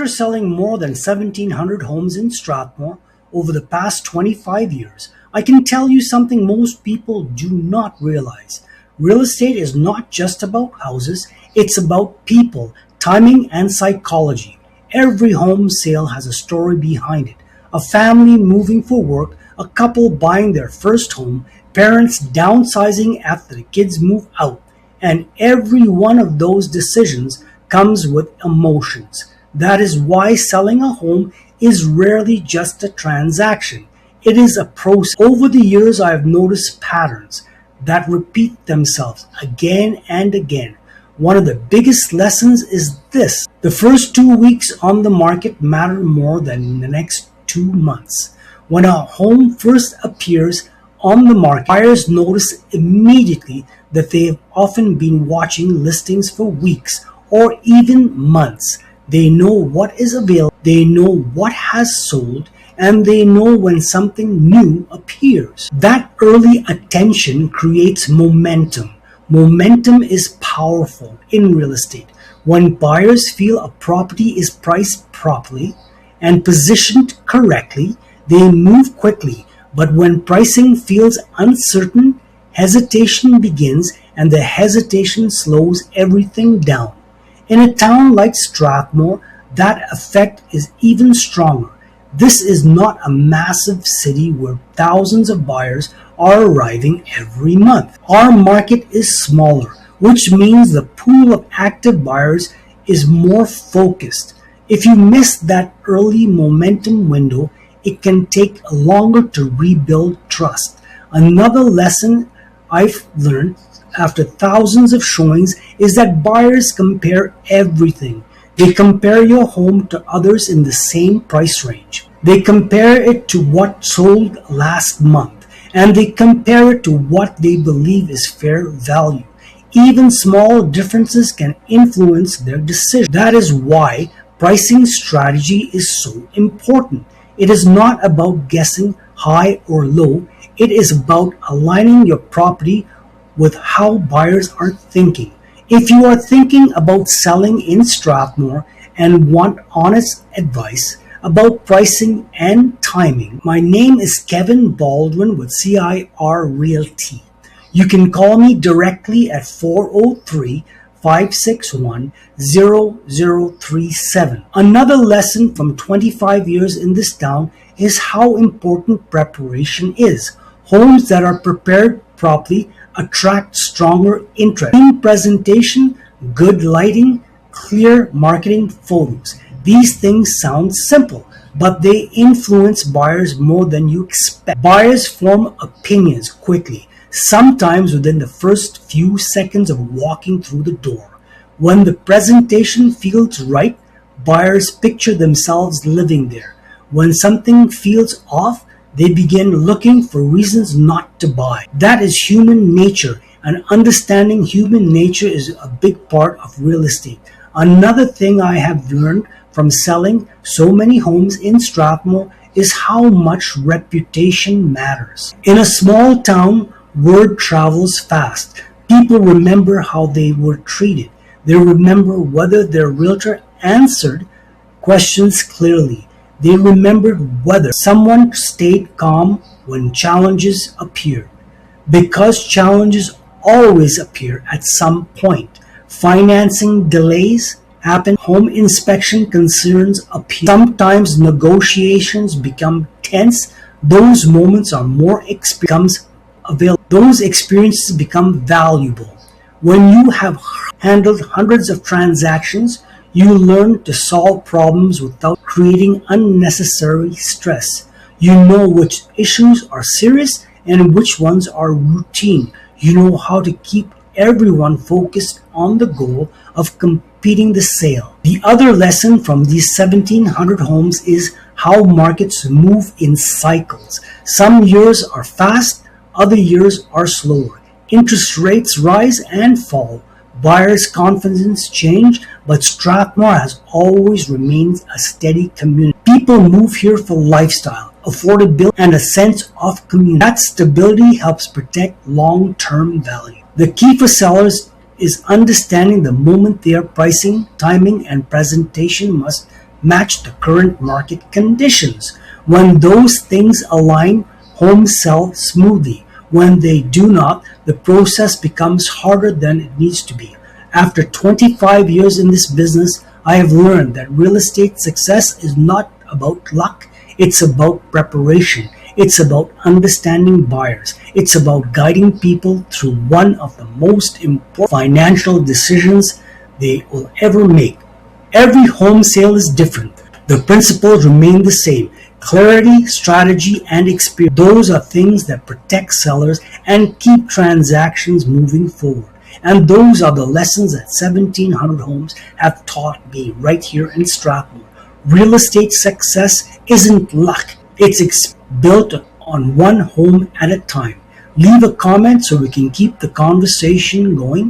After selling more than 1,700 homes in Strathmore over the past 25 years, I can tell you something most people do not realize. Real estate is not just about houses, it's about people, timing, and psychology. Every home sale has a story behind it. A family moving for work, a couple buying their first home, parents downsizing after the kids move out, and every one of those decisions comes with emotions. That is why selling a home is rarely just a transaction. It is a process. Over the years, I have noticed patterns that repeat themselves again and again. One of the biggest lessons is this: the first 2 weeks on the market matter more than the next 2 months. When a home first appears on the market, buyers notice immediately that they have often been watching listings for weeks or even months. They know what is available, they know what has sold, and they know when something new appears. That early attention creates momentum. Momentum is powerful in real estate. When buyers feel a property is priced properly and positioned correctly, they move quickly. But when pricing feels uncertain, hesitation begins, and the hesitation slows everything down. In a town like Strathmore, that effect is even stronger. This is not a massive city where thousands of buyers are arriving every month. Our market is smaller, which means the pool of active buyers is more focused. If you miss that early momentum window, it can take longer to rebuild trust. Another lesson I've learned after thousands of showings is that buyers compare everything. They compare your home to others in the same price range. They compare it to what sold last month, and they compare it to what they believe is fair value. Even small differences can influence their decision. That is why pricing strategy is so important. It is not about guessing high or low. It is about aligning your property with how buyers are thinking. If you are thinking about selling in Strathmore and want honest advice about pricing and timing, my name is Kevin Baldwin with CIR Realty. You can call me directly at 403-561-0037. Another lesson from 25 years in this town is how important preparation is. Homes that are prepared properly attract stronger interest. Clean presentation, good lighting, clear marketing photos. These things sound simple, but they influence buyers more than you expect. Buyers form opinions quickly, sometimes within the first few seconds of walking through the door. When the presentation feels right, buyers picture themselves living there. When something feels off, they begin looking for reasons not to buy. That is human nature, and understanding human nature is a big part of real estate. Another thing I have learned from selling so many homes in Strathmore is how much reputation matters. In a small town, word travels fast. People remember how they were treated. They remember whether their realtor answered questions clearly. They remembered whether someone stayed calm when challenges appeared. Because challenges always appear at some point. Financing delays happen, home inspection concerns appear. Sometimes negotiations become tense. Those moments are more experience available. Those experiences become valuable. When you have handled hundreds of transactions, you learn to solve problems without creating unnecessary stress. You know which issues are serious and which ones are routine. You know how to keep everyone focused on the goal of completing the sale. The other lesson from these 1,700 homes is how markets move in cycles. Some years are fast, other years are slower. Interest rates rise and fall. Buyers' confidence change, but Strathmore has always remained a steady community. People move here for lifestyle, affordability, and a sense of community. That stability helps protect long-term value. The key for sellers is understanding the moment their pricing, timing, and presentation must match the current market conditions. When those things align, homes sell smoothly. When they do not, the process becomes harder than it needs to be. After 25 years in this business, I have learned that real estate success is not about luck, it's about preparation. It's about understanding buyers. It's about guiding people through one of the most important financial decisions they will ever make. Every home sale is different. The principles remain the same: clarity, strategy, and experience. Those are things that protect sellers and keep transactions moving forward. And those are the lessons that 1700 homes have taught me right here in Strathmore. Real estate success isn't luck, it's built on one home at a time. Leave a comment so we can keep the conversation going.